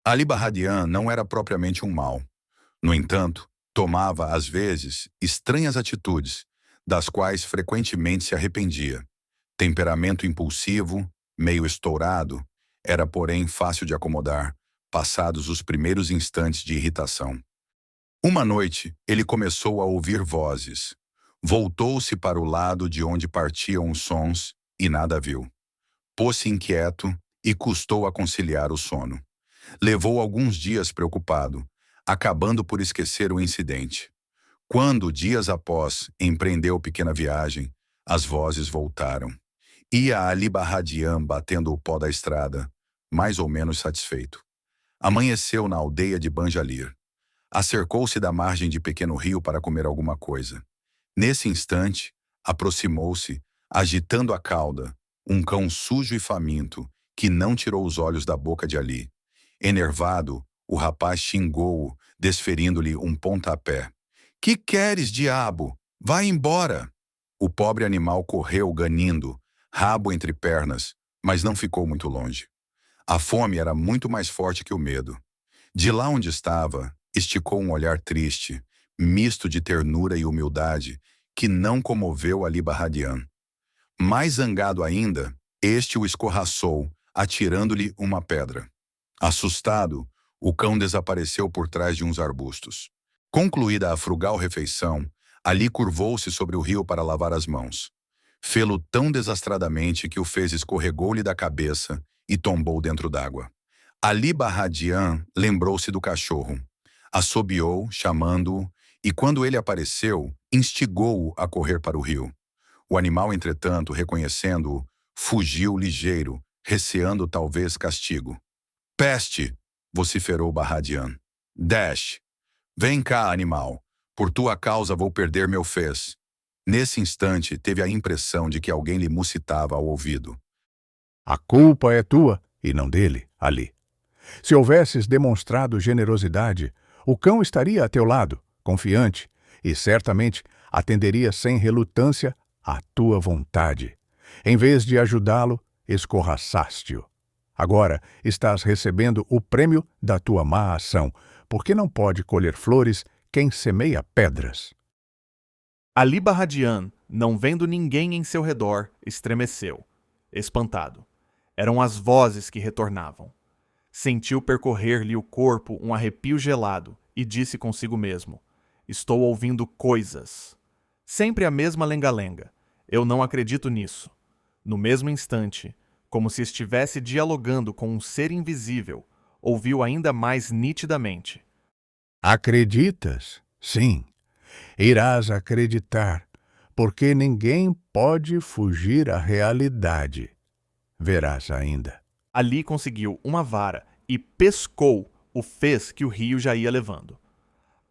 Ali Barradian não era propriamente um mal. No entanto, tomava, às vezes, estranhas atitudes, das quais frequentemente se arrependia. Temperamento impulsivo, meio estourado, era, porém, fácil de acomodar, passados os primeiros instantes de irritação. Uma noite, ele começou a ouvir vozes. Voltou-se para o lado de onde partiam os sons e nada viu. Pôs-se inquieto e custou a conciliar o sono. Levou alguns dias preocupado, acabando por esquecer o incidente. Quando, dias após, empreendeu pequena viagem, as vozes voltaram. Ia Ali Barradian batendo o pó da estrada, mais ou menos satisfeito. Amanheceu na aldeia de Banjalir. Acercou-se da margem de pequeno rio para comer alguma coisa. Nesse instante, aproximou-se, agitando a cauda, um cão sujo e faminto, que não tirou os olhos da boca de Ali. Enervado, o rapaz xingou-o, desferindo-lhe um pontapé. Que queres, diabo? Vai embora! O pobre animal correu ganindo, rabo entre pernas, mas não ficou muito longe. A fome era muito mais forte que o medo. De lá onde estava, esticou um olhar triste, misto de ternura e humildade, que não comoveu Ali Barradian. Mais zangado ainda, este o escorraçou, atirando-lhe uma pedra. Assustado, o cão desapareceu por trás de uns arbustos. Concluída a frugal refeição, Ali curvou-se sobre o rio para lavar as mãos. Fê-lo tão desastradamente que o fez escorregou-lhe da cabeça e tombou dentro d'água. Ali Barradian lembrou-se do cachorro. Assobiou, chamando-o, e quando ele apareceu, instigou-o a correr para o rio. O animal, entretanto, reconhecendo-o, fugiu ligeiro, receando talvez castigo. Peste! Vociferou Barradian. Dash! Vem cá, animal. Por tua causa vou perder meu fez. Nesse instante, teve a impressão de que alguém lhe mucitava ao ouvido. A culpa é tua e não dele, Ali. Se houvesses demonstrado generosidade, o cão estaria a teu lado, confiante, e certamente atenderia sem relutância à tua vontade. Em vez de ajudá-lo, escorraçaste-o. Agora estás recebendo o prêmio da tua má ação, porque não pode colher flores quem semeia pedras. Ali Barradian, não vendo ninguém em seu redor, estremeceu, espantado. Eram as vozes que retornavam. Sentiu percorrer-lhe o corpo um arrepio gelado e disse consigo mesmo: estou ouvindo coisas. Sempre a mesma lenga-lenga. Eu não acredito nisso. No mesmo instante, como se estivesse dialogando com um ser invisível, ouviu ainda mais nitidamente: Acreditas? Sim. Irás acreditar, porque ninguém pode fugir à realidade. Verás ainda. Ali conseguiu uma vara e pescou o fez que o rio já ia levando.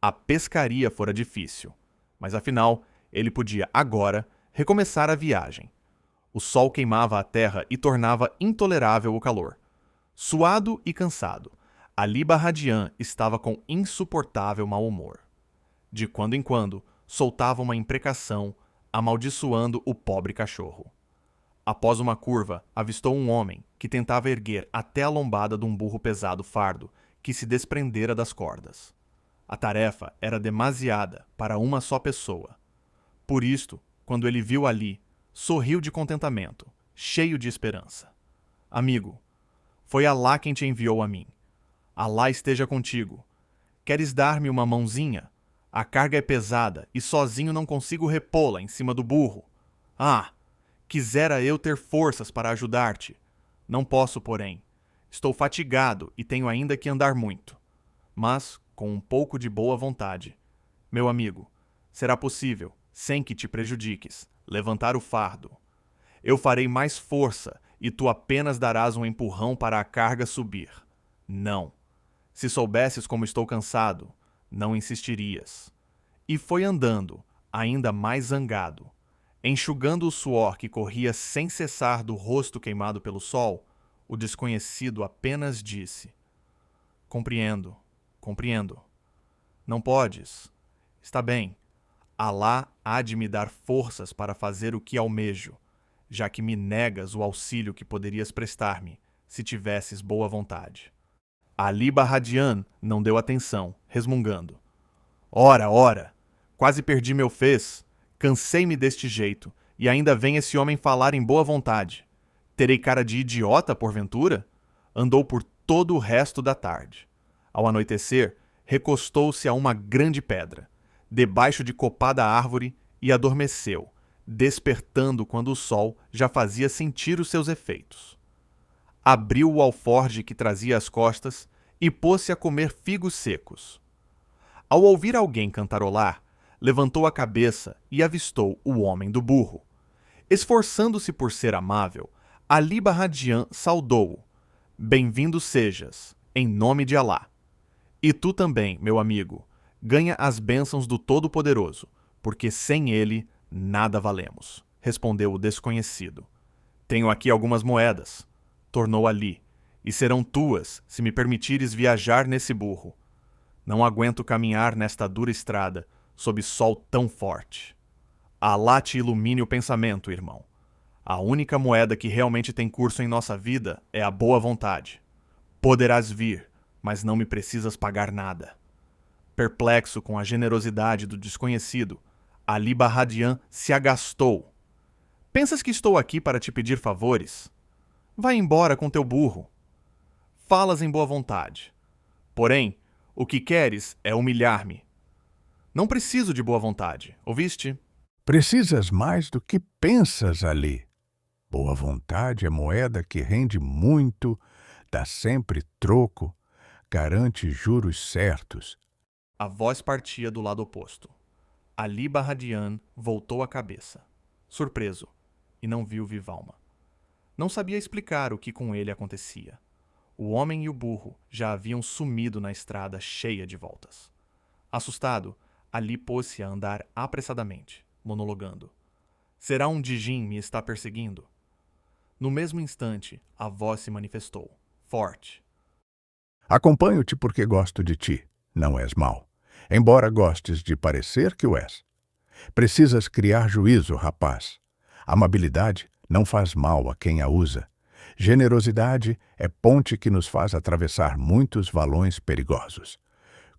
A pescaria fora difícil, mas afinal ele podia agora recomeçar a viagem. O sol queimava a terra e tornava intolerável o calor. Suado e cansado, Ali Barradian estava com insuportável mau humor. De quando em quando, soltava uma imprecação, amaldiçoando o pobre cachorro. Após uma curva, avistou um homem que tentava erguer até a lombada de um burro pesado fardo que se desprendera das cordas. A tarefa era demasiada para uma só pessoa. Por isto, quando ele viu Ali, sorriu de contentamento, cheio de esperança. Amigo, foi Alá quem te enviou a mim. Alá esteja contigo. Queres dar-me uma mãozinha? A carga é pesada e sozinho não consigo repô-la em cima do burro. Ah! Quisera eu ter forças para ajudar-te. Não posso, porém. Estou fatigado e tenho ainda que andar muito. Mas, com um pouco de boa vontade. Meu amigo, será possível, sem que te prejudiques, levantar o fardo. Eu farei mais força e tu apenas darás um empurrão para a carga subir. Não. Se soubesses como estou cansado, não insistirias. E foi andando, ainda mais zangado. Enxugando o suor que corria sem cessar do rosto queimado pelo sol, o desconhecido apenas disse: Compreendo, compreendo. Não podes. Está bem. Alá há de me dar forças para fazer o que almejo, já que me negas o auxílio que poderias prestar-me, se tivesses boa vontade. Ali Barradian não deu atenção, resmungando. Ora, ora! Quase perdi meu fez. Cansei-me deste jeito, e ainda vem esse homem falar em boa vontade. Terei cara de idiota, porventura? Andou por todo o resto da tarde. Ao anoitecer, recostou-se a uma grande pedra, debaixo de copada árvore, e adormeceu, despertando quando o sol já fazia sentir os seus efeitos. Abriu o alforje que trazia às costas e pôs-se a comer figos secos. Ao ouvir alguém cantarolar, levantou a cabeça e avistou o homem do burro. Esforçando-se por ser amável, Ali Barradian saudou-o. Bem-vindo sejas, em nome de Alá. E tu também, meu amigo, ganha as bênçãos do Todo-Poderoso, porque sem ele nada valemos, respondeu o desconhecido. Tenho aqui algumas moedas, tornou Ali, e serão tuas se me permitires viajar nesse burro. Não aguento caminhar nesta dura estrada, sob sol tão forte. Alá te ilumine o pensamento, irmão. A única moeda que realmente tem curso em nossa vida é a boa vontade. Poderás vir, mas não me precisas pagar nada. Perplexo com a generosidade do desconhecido, Ali Barradian se agastou. Pensas que estou aqui para te pedir favores? Vai embora com teu burro. Falas em boa vontade. Porém, o que queres é humilhar-me. Não preciso de boa vontade, ouviste? Precisas mais do que pensas, Ali. Boa vontade é moeda que rende muito, dá sempre troco, garante juros certos. A voz partia do lado oposto. Ali Barradian voltou a cabeça, surpreso, e não viu Vivalma. Não sabia explicar o que com ele acontecia. O homem e o burro já haviam sumido na estrada cheia de voltas. Assustado, Ali pôs-se a andar apressadamente, monologando. Será um Djinn me está perseguindo? No mesmo instante, a voz se manifestou, forte. Acompanho-te porque gosto de ti. Não és mau, embora gostes de parecer que o és. Precisas criar juízo, rapaz. Amabilidade não faz mal a quem a usa. Generosidade é ponte que nos faz atravessar muitos valões perigosos.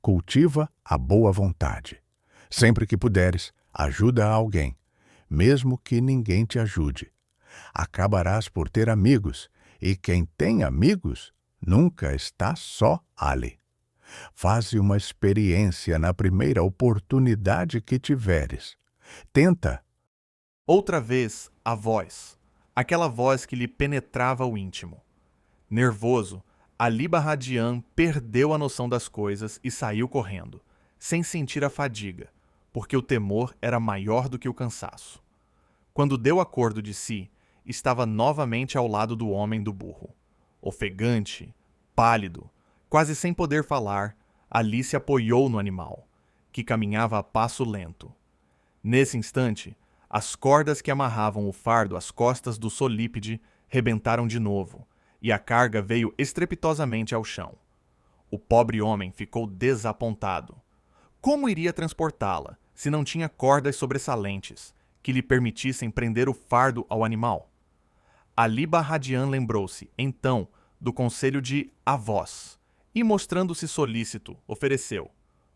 Cultiva a boa vontade. Sempre que puderes, ajuda a alguém, mesmo que ninguém te ajude. Acabarás por ter amigos, e quem tem amigos nunca está só, Ali. Faze uma experiência na primeira oportunidade que tiveres. Tenta. Outra vez, a voz. Aquela voz que lhe penetrava o íntimo. Nervoso, Ali Barradian perdeu a noção das coisas e saiu correndo, sem sentir a fadiga, porque o temor era maior do que o cansaço. Quando deu acordo de si, estava novamente ao lado do homem do burro. Ofegante, pálido, quase sem poder falar, Ali se apoiou no animal, que caminhava a passo lento. Nesse instante, as cordas que amarravam o fardo às costas do solípede rebentaram de novo, e a carga veio estrepitosamente ao chão. O pobre homem ficou desapontado. Como iria transportá-la, se não tinha cordas sobressalentes, que lhe permitissem prender o fardo ao animal? Ali Barradian lembrou-se, então, do conselho de avós, e mostrando-se solícito, ofereceu.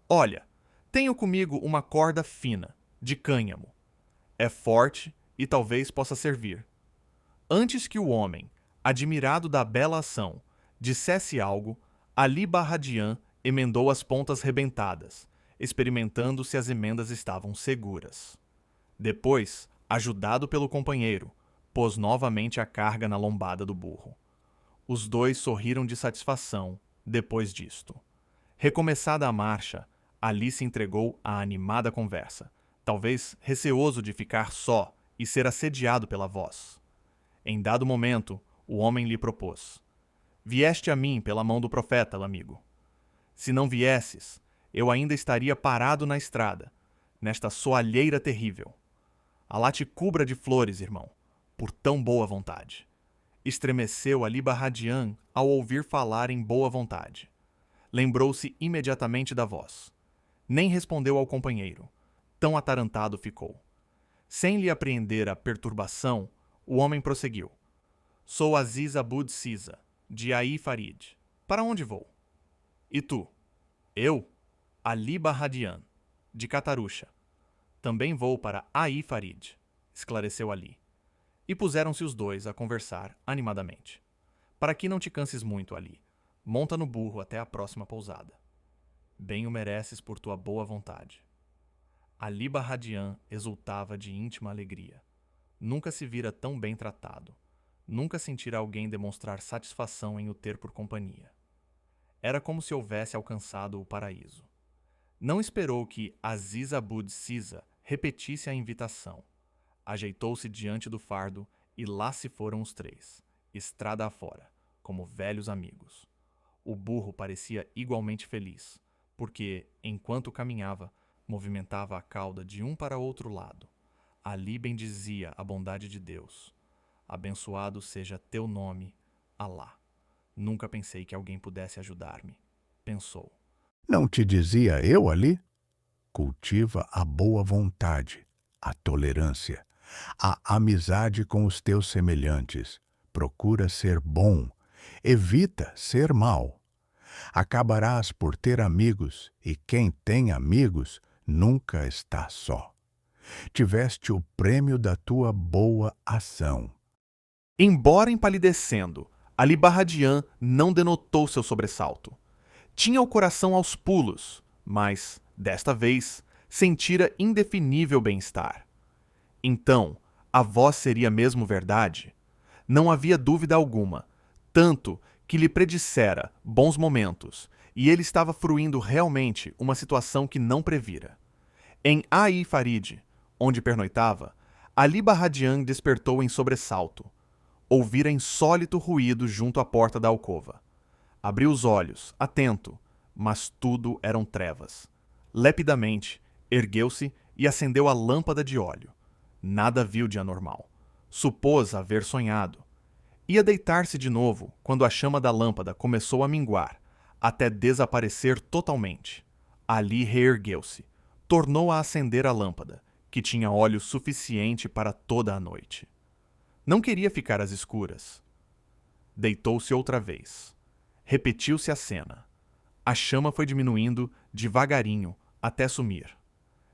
Olha, tenho comigo uma corda fina, de cânhamo. É forte e talvez possa servir. Antes que o homem, admirado da bela ação, dissesse algo, Ali Barradian emendou as pontas rebentadas, experimentando se as emendas estavam seguras. Depois, ajudado pelo companheiro, pôs novamente a carga na lombada do burro. Os dois sorriram de satisfação depois disto. Recomeçada a marcha, Ali se entregou à animada conversa, talvez receoso de ficar só e ser assediado pela voz. Em dado momento, o homem lhe propôs. Vieste a mim pela mão do profeta, amigo. Se não viesses, eu ainda estaria parado na estrada, nesta soalheira terrível. Alá te cubra de flores, irmão, por tão boa vontade. Estremeceu Ali Barradian ao ouvir falar em boa vontade. Lembrou-se imediatamente da voz. Nem respondeu ao companheiro. Tão atarantado ficou. Sem lhe apreender a perturbação, o homem prosseguiu. Sou Aziz Abud Siza, de Ai Farid. Para onde vou? E tu? Eu, Ali Barradian, de Catarusha. Também vou para Ai Farid, esclareceu Ali. E puseram-se os dois a conversar animadamente. Para que não te canses muito, Ali. Monta no burro até a próxima pousada. Bem o mereces por tua boa vontade. Ali Barradian exultava de íntima alegria. Nunca se vira tão bem tratado. Nunca sentira alguém demonstrar satisfação em o ter por companhia. Era como se houvesse alcançado o paraíso. Não esperou que Aziz Abud Siza repetisse a invitação. Ajeitou-se diante do fardo e lá se foram os três, estrada afora, como velhos amigos. O burro parecia igualmente feliz, porque, enquanto caminhava, movimentava a cauda de um para outro lado. Ali bendizia a bondade de Deus. Abençoado seja teu nome, Alá. Nunca pensei que alguém pudesse ajudar-me, pensou. Não te dizia eu, Ali? Cultiva a boa vontade, a tolerância, a amizade com os teus semelhantes. Procura ser bom, evita ser mau. Acabarás por ter amigos, e quem tem amigos nunca está só. Tiveste o prêmio da tua boa ação. Embora empalidecendo, Ali Barradian não denotou seu sobressalto. Tinha o coração aos pulos, mas, desta vez, sentira indefinível bem-estar. Então, a voz seria mesmo verdade? Não havia dúvida alguma, tanto que lhe predissera bons momentos, e ele estava fruindo realmente uma situação que não previra. Em Ai Farid, onde pernoitava, Ali Barradian despertou em sobressalto. Ouvira insólito ruído junto à porta da alcova. Abriu os olhos, atento, mas tudo eram trevas. Lepidamente, ergueu-se e acendeu a lâmpada de óleo. Nada viu de anormal. Supôs haver sonhado. Ia deitar-se de novo quando a chama da lâmpada começou a minguar, até desaparecer totalmente. Ali reergueu-se. Tornou a acender a lâmpada, que tinha óleo suficiente para toda a noite. Não queria ficar às escuras. Deitou-se outra vez. Repetiu-se a cena. A chama foi diminuindo devagarinho até sumir.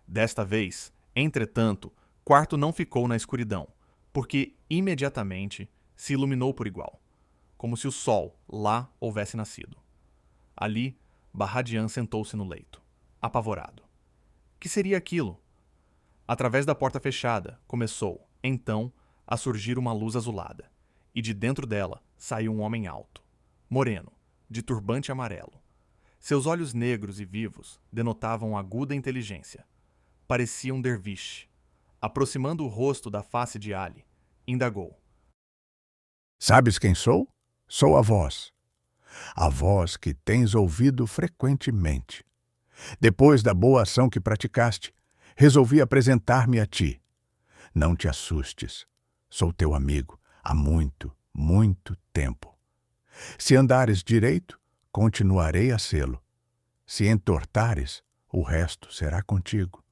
Desta vez, entretanto, quarto não ficou na escuridão, porque imediatamente se iluminou por igual, como se o sol lá houvesse nascido. Ali, Barradian sentou-se no leito, apavorado. Que seria aquilo? Através da porta fechada, começou, então, a surgir uma luz azulada, e de dentro dela saiu um homem alto, moreno, de turbante amarelo. Seus olhos negros e vivos denotavam aguda inteligência. Parecia um derviche. Aproximando o rosto da face de Ali, indagou. Sabes quem sou? Sou a voz. A voz que tens ouvido frequentemente. Depois da boa ação que praticaste, resolvi apresentar-me a ti. Não te assustes. Sou teu amigo há muito, muito tempo. Se andares direito, continuarei a sê-lo. Se entortares, o resto será contigo.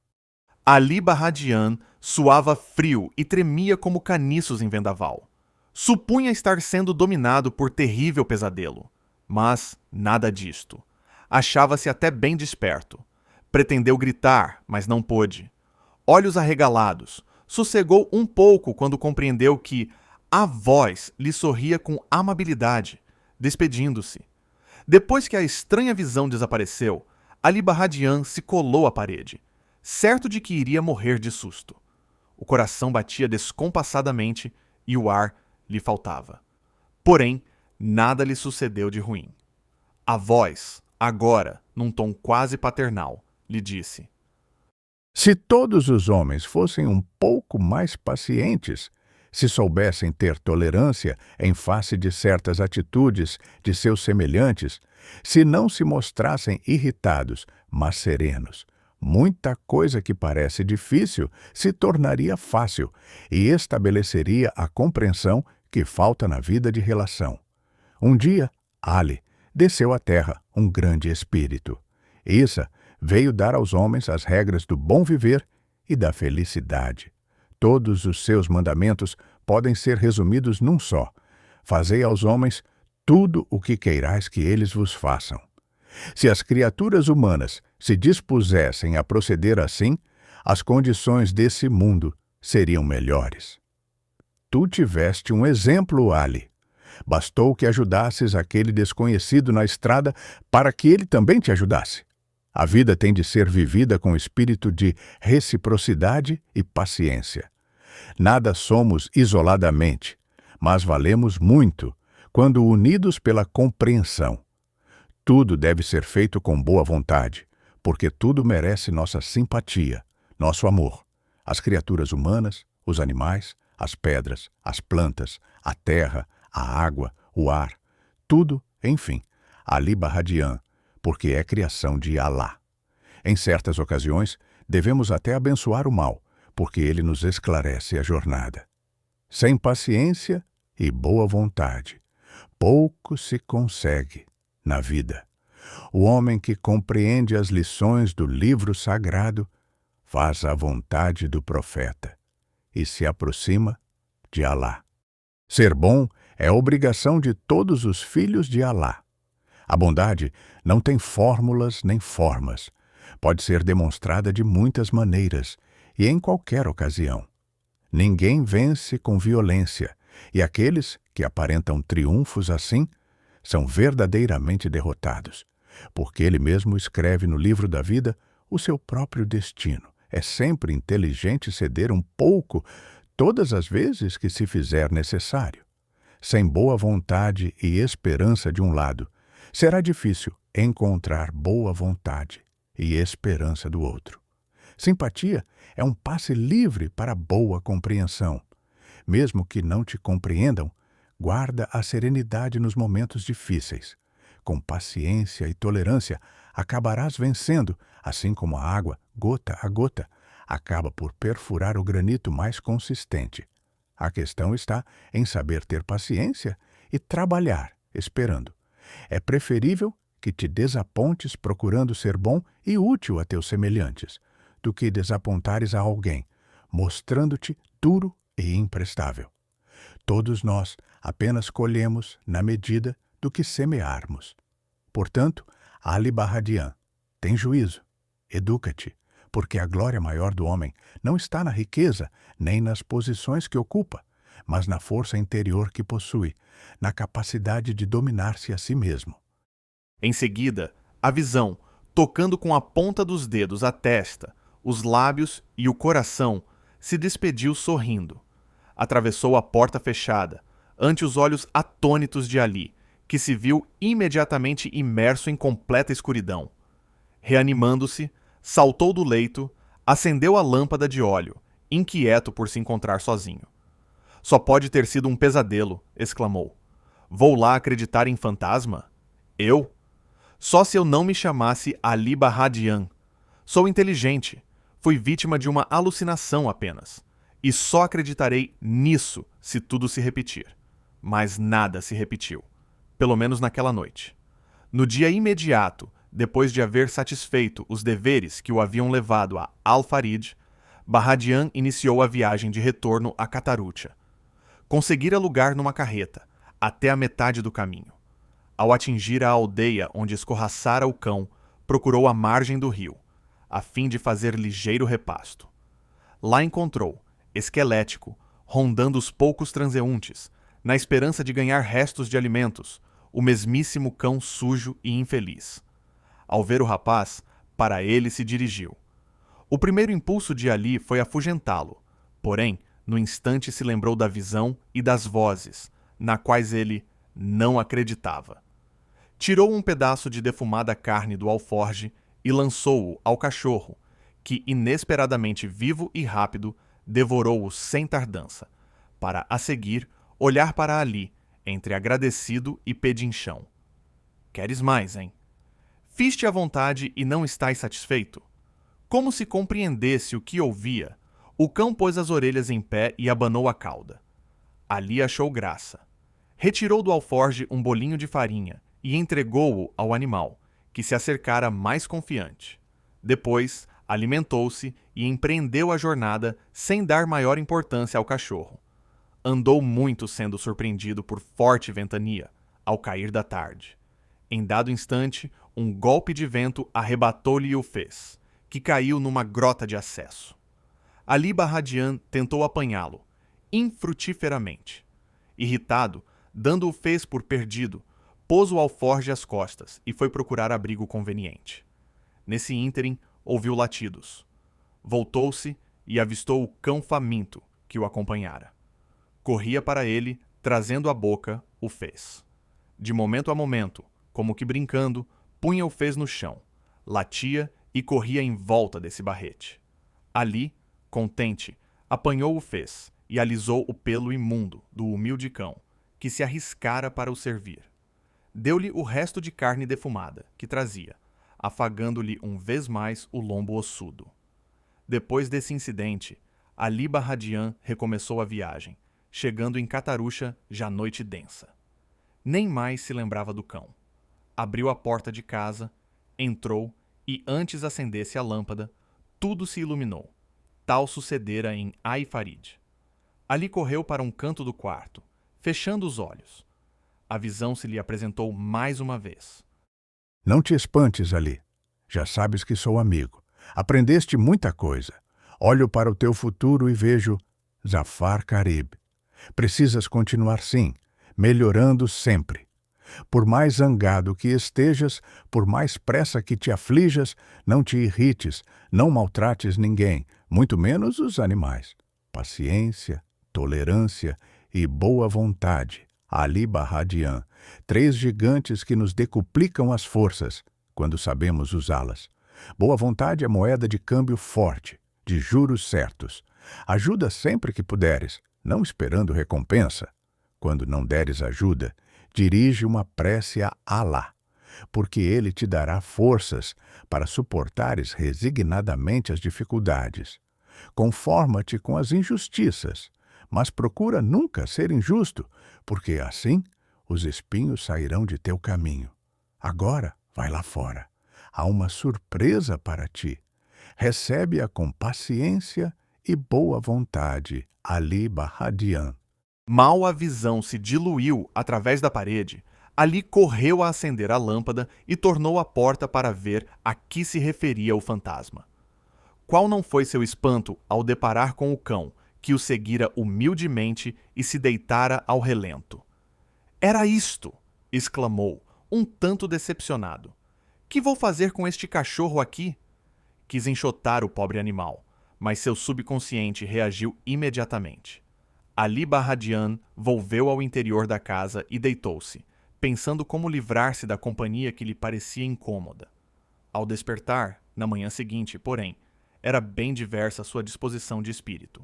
Ali Barradian suava frio e tremia como caniços em vendaval. Supunha estar sendo dominado por terrível pesadelo. Mas nada disto. Achava-se até bem desperto. Pretendeu gritar, mas não pôde. Olhos arregalados, sossegou um pouco quando compreendeu que a voz lhe sorria com amabilidade, despedindo-se. Depois que a estranha visão desapareceu, Ali Barradian se colou à parede, certo de que iria morrer de susto. O coração batia descompassadamente e o ar lhe faltava. Porém, nada lhe sucedeu de ruim. A voz, agora, num tom quase paternal, lhe disse: Se todos os homens fossem um pouco mais pacientes, se soubessem ter tolerância em face de certas atitudes de seus semelhantes, se não se mostrassem irritados, mas serenos, muita coisa que parece difícil se tornaria fácil e estabeleceria a compreensão que falta na vida de relação. Um dia, Ali desceu à terra um grande espírito. Isa veio dar aos homens as regras do bom viver e da felicidade. Todos os seus mandamentos podem ser resumidos num só: fazei aos homens tudo o que queirais que eles vos façam. Se as criaturas humanas se dispusessem a proceder assim, as condições desse mundo seriam melhores. Tu tiveste um exemplo, Ali. Bastou que ajudasses aquele desconhecido na estrada para que ele também te ajudasse. A vida tem de ser vivida com espírito de reciprocidade e paciência. Nada somos isoladamente, mas valemos muito quando unidos pela compreensão. Tudo deve ser feito com boa vontade, porque tudo merece nossa simpatia, nosso amor. As criaturas humanas, os animais, as pedras, as plantas, a terra, a água, o ar, tudo, enfim, Ali Bahadian, porque é criação de Alá. Em certas ocasiões, devemos até abençoar o mal, porque ele nos esclarece a jornada. Sem paciência e boa vontade, pouco se consegue na vida. O homem que compreende as lições do livro sagrado faz a vontade do profeta e se aproxima de Alá. Ser bom é obrigação de todos os filhos de Alá. A bondade não tem fórmulas nem formas. Pode ser demonstrada de muitas maneiras e em qualquer ocasião. Ninguém vence com violência, e aqueles que aparentam triunfos assim são verdadeiramente derrotados, porque ele mesmo escreve no livro da vida o seu próprio destino. É sempre inteligente ceder um pouco todas as vezes que se fizer necessário. Sem boa vontade e esperança de um lado, será difícil encontrar boa vontade e esperança do outro. Simpatia é um passe livre para boa compreensão. Mesmo que não te compreendam, guarda a serenidade nos momentos difíceis. Com paciência e tolerância, acabarás vencendo, assim como a água, gota a gota, acaba por perfurar o granito mais consistente. A questão está em saber ter paciência e trabalhar, esperando. É preferível que te desapontes procurando ser bom e útil a teus semelhantes, do que desapontares a alguém, mostrando-te duro e imprestável. Todos nós apenas colhemos na medida do que semearmos. Portanto, Ali Bahadian, tem juízo, educa-te, porque a glória maior do homem não está na riqueza nem nas posições que ocupa, mas na força interior que possui, na capacidade de dominar-se a si mesmo. Em seguida, a visão, tocando com a ponta dos dedos a testa, os lábios e o coração, se despediu sorrindo. Atravessou a porta fechada, ante os olhos atônitos de Ali, que se viu imediatamente imerso em completa escuridão. Reanimando-se, saltou do leito, acendeu a lâmpada de óleo, inquieto por se encontrar sozinho. Só pode ter sido um pesadelo, exclamou. Vou lá acreditar em fantasma? Eu? Só se eu não me chamasse Ali Bahadian. Sou inteligente. Fui vítima de uma alucinação apenas. E só acreditarei nisso se tudo se repetir. Mas nada se repetiu. Pelo menos naquela noite. No dia imediato, depois de haver satisfeito os deveres que o haviam levado a Al-Farid, Bahadian iniciou a viagem de retorno a Catarucha. Conseguira lugar numa carreta, até a metade do caminho. Ao atingir a aldeia onde escorraçara o cão, procurou a margem do rio, a fim de fazer ligeiro repasto. Lá encontrou, esquelético, rondando os poucos transeuntes, na esperança de ganhar restos de alimentos, o mesmíssimo cão sujo e infeliz. Ao ver o rapaz, para ele se dirigiu. O primeiro impulso de Ali foi afugentá-lo, porém, no instante se lembrou da visão e das vozes, na quais ele não acreditava. Tirou um pedaço de defumada carne do alforge e lançou-o ao cachorro, que, inesperadamente vivo e rápido, devorou-o sem tardança, para, a seguir, olhar para Ali, entre agradecido e pedinchão. Queres mais, hein? Fiz-te à vontade e não estás satisfeito? Como se compreendesse o que ouvia, o cão pôs as orelhas em pé e abanou a cauda. Ali achou graça. Retirou do alforge um bolinho de farinha e entregou-o ao animal, que se acercara mais confiante. Depois, alimentou-se e empreendeu a jornada sem dar maior importância ao cachorro. Andou muito sendo surpreendido por forte ventania, ao cair da tarde. Em dado instante, um golpe de vento arrebatou-lhe o fez, que caiu numa grota de acesso. Ali Barradian tentou apanhá-lo, infrutíferamente. Irritado, dando o fez por perdido, pôs o alforge às costas e foi procurar abrigo conveniente. Nesse ínterim, ouviu latidos. Voltou-se e avistou o cão faminto que o acompanhara. Corria para ele, trazendo à boca o fez. De momento a momento, como que brincando, punha o fez no chão, latia e corria em volta desse barrete. Ali, contente, apanhou o fez e alisou o pelo imundo do humilde cão, que se arriscara para o servir. Deu-lhe o resto de carne defumada, que trazia, afagando-lhe vez mais o lombo ossudo. Depois desse incidente, Ali Barradian recomeçou a viagem, chegando em Cataruxa já noite densa. Nem mais se lembrava do cão. Abriu a porta de casa, entrou e, antes acendesse a lâmpada, tudo se iluminou. Tal sucedera em Ai-Farid. Ali correu para um canto do quarto, fechando os olhos. A visão se lhe apresentou mais uma vez. Não te espantes, Ali. Já sabes que sou amigo. Aprendeste muita coisa. Olho para o teu futuro e vejo Zafar Carib. Precisas continuar sim, melhorando sempre. Por mais zangado que estejas, por mais pressa que te aflijas, não te irrites, não maltrates ninguém, muito menos os animais. Paciência, tolerância e boa vontade. Ali Barradian, 3 gigantes que nos decuplicam as forças, quando sabemos usá-las. Boa vontade é moeda de câmbio forte, de juros certos. Ajuda sempre que puderes, não esperando recompensa. Quando não deres ajuda, dirige uma prece a Alá, porque ele te dará forças para suportares resignadamente as dificuldades. Conforma-te com as injustiças, mas procura nunca ser injusto, porque assim os espinhos sairão de teu caminho. Agora, vai lá fora. Há uma surpresa para ti. Recebe-a com paciência e boa vontade, Ali Barradian. Mal a visão se diluiu através da parede, Ali correu a acender a lâmpada e tornou a porta para ver a que se referia o fantasma. Qual não foi seu espanto ao deparar com o cão, que o seguira humildemente e se deitara ao relento. "Era isto!" exclamou, um tanto decepcionado. "Que vou fazer com este cachorro aqui?" Quis enxotar o pobre animal, mas seu subconsciente reagiu imediatamente. Ali Barradian volveu ao interior da casa e deitou-se, pensando como livrar-se da companhia que lhe parecia incômoda. Ao despertar, na manhã seguinte, porém, era bem diversa sua disposição de espírito.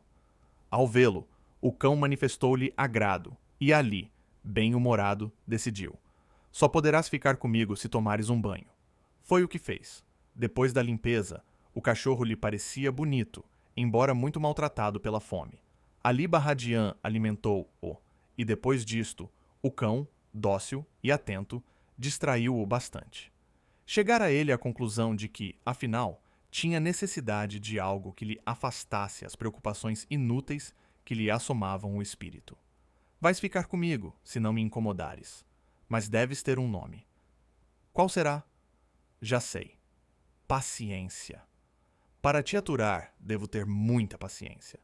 Ao vê-lo, o cão manifestou-lhe agrado, e Ali, bem-humorado, decidiu: "Só poderás ficar comigo se tomares um banho." Foi o que fez. Depois da limpeza, o cachorro lhe parecia bonito, embora muito maltratado pela fome. Ali Barradian alimentou-o, e depois disto, o cão, dócil e atento, distraiu-o bastante. Chegara ele à conclusão de que, afinal, tinha necessidade de algo que lhe afastasse as preocupações inúteis que lhe assomavam o espírito. "Vais ficar comigo, se não me incomodares, mas deves ter um nome." "Qual será?" "Já sei. Paciência. Para te aturar, devo ter muita paciência.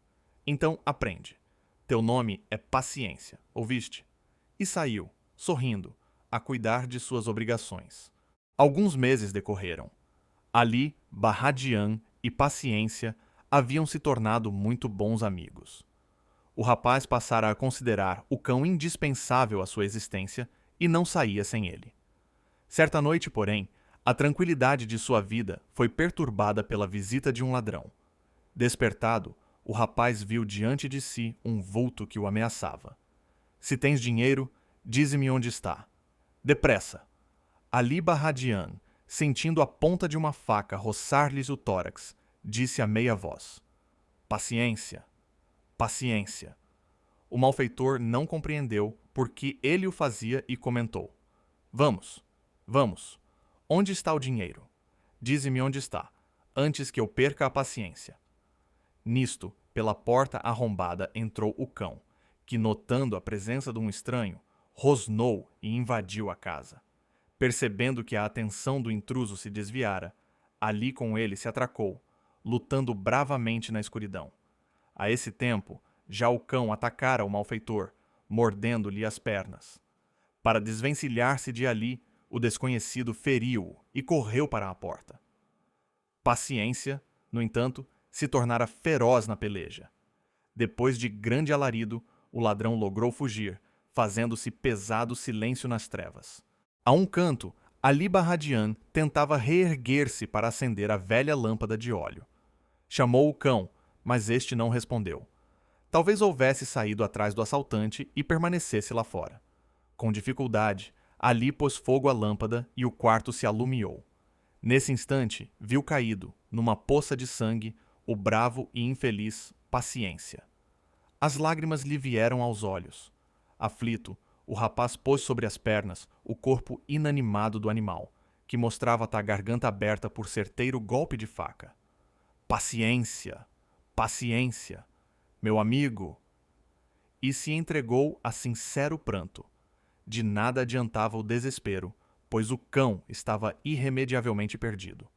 Então aprende. Teu nome é Paciência, ouviste?" E saiu, sorrindo, a cuidar de suas obrigações. Alguns meses decorreram. Ali, Barradian e Paciência haviam se tornado muito bons amigos. O rapaz passara a considerar o cão indispensável à sua existência e não saía sem ele. Certa noite, porém, a tranquilidade de sua vida foi perturbada pela visita de um ladrão. Despertado, o rapaz viu diante de si um vulto que o ameaçava. "Se tens dinheiro, dize-me onde está. Depressa!" Ali Barradian, sentindo a ponta de uma faca roçar-lhes o tórax, disse a meia voz: "Paciência, paciência." O malfeitor não compreendeu por que ele o fazia e comentou: "Vamos, vamos. Onde está o dinheiro? Dize-me onde está, antes que eu perca a paciência." Nisto, pela porta arrombada entrou o cão, que, notando a presença de um estranho, rosnou e invadiu a casa. Percebendo que a atenção do intruso se desviara, Ali com ele se atracou, lutando bravamente na escuridão. A esse tempo, já o cão atacara o malfeitor, mordendo-lhe as pernas. Para desvencilhar-se de Ali, o desconhecido feriu-o e correu para a porta. Paciência, no entanto, se tornara feroz na peleja. Depois de grande alarido, o ladrão logrou fugir, fazendo-se pesado silêncio nas trevas. A um canto, Ali Barradian tentava reerguer-se para acender a velha lâmpada de óleo. Chamou o cão, mas este não respondeu. Talvez houvesse saído atrás do assaltante e permanecesse lá fora. Com dificuldade, Ali pôs fogo à lâmpada e o quarto se alumiou. Nesse instante, viu caído, numa poça de sangue, o bravo e infeliz Paciência. As lágrimas lhe vieram aos olhos. Aflito, o rapaz pôs sobre as pernas o corpo inanimado do animal, que mostrava a garganta aberta por certeiro golpe de faca. Paciência! Paciência! Meu amigo! E se entregou a sincero pranto. De nada adiantava o desespero, pois o cão estava irremediavelmente perdido.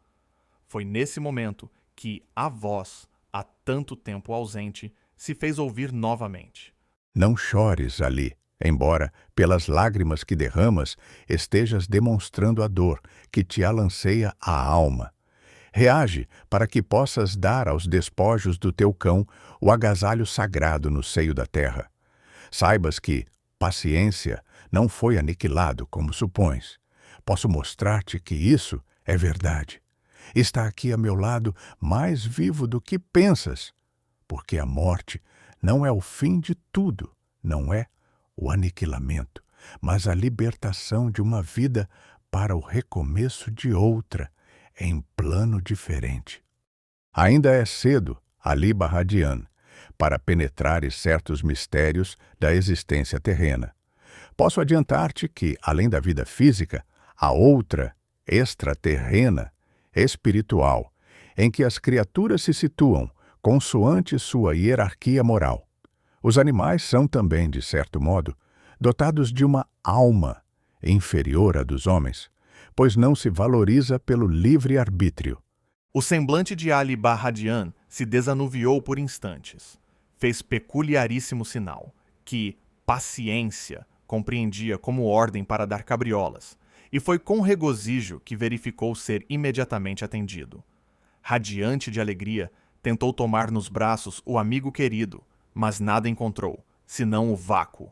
Foi nesse momento que a voz, há tanto tempo ausente, se fez ouvir novamente. Não chores, Ali, embora, pelas lágrimas que derramas, estejas demonstrando a dor que te alanceia a alma. Reage para que possas dar aos despojos do teu cão o agasalho sagrado no seio da terra. Saibas que Paciência não foi aniquilado como supões. Posso mostrar-te que isso é verdade. Está aqui a meu lado, mais vivo do que pensas, porque a morte não é o fim de tudo, não é o aniquilamento, mas a libertação de uma vida para o recomeço de outra, em plano diferente. Ainda é cedo, Ali Barradian, para penetrares certos mistérios da existência terrena. Posso adiantar-te que, além da vida física, há outra, extraterrena, espiritual, em que as criaturas se situam consoante sua hierarquia moral. Os animais são também, de certo modo, dotados de uma alma inferior à dos homens, pois não se valoriza pelo livre-arbítrio. O semblante de Ali Barradian se desanuviou por instantes. Fez peculiaríssimo sinal, que Paciência compreendia como ordem para dar cabriolas, e foi com regozijo que verificou ser imediatamente atendido. Radiante de alegria, tentou tomar nos braços o amigo querido, mas nada encontrou, senão o vácuo.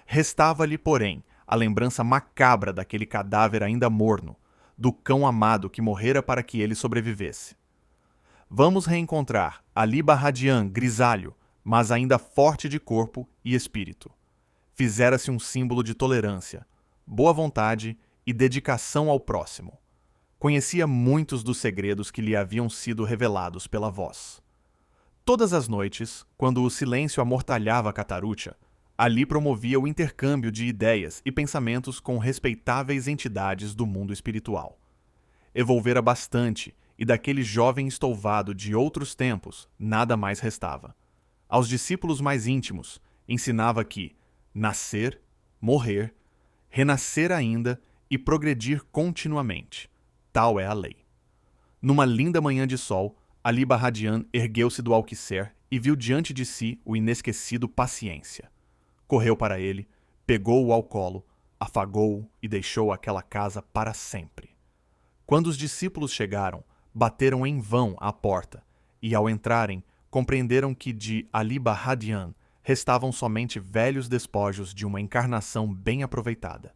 Restava-lhe, porém, a lembrança macabra daquele cadáver ainda morno, do cão amado que morrera para que ele sobrevivesse. Vamos reencontrar Ali Barradian grisalho, mas ainda forte de corpo e espírito. Fizera-se um símbolo de tolerância, boa vontade e dedicação ao próximo. Conhecia muitos dos segredos que lhe haviam sido revelados pela voz. Todas as noites, quando o silêncio amortalhava Catarucha, Ali promovia o intercâmbio de ideias e pensamentos com respeitáveis entidades do mundo espiritual. Evolvera bastante, e daquele jovem estouvado de outros tempos nada mais restava. Aos discípulos mais íntimos, ensinava que nascer, morrer, renascer ainda e progredir continuamente. Tal é a lei. Numa linda manhã de sol, Ali Barradian ergueu-se do alquicer e viu diante de si o inesquecido Paciência. Correu para ele, pegou-o ao colo, afagou-o e deixou aquela casa para sempre. Quando os discípulos chegaram, bateram em vão à porta e, ao entrarem, compreenderam que de Ali Barradian restavam somente velhos despojos de uma encarnação bem aproveitada.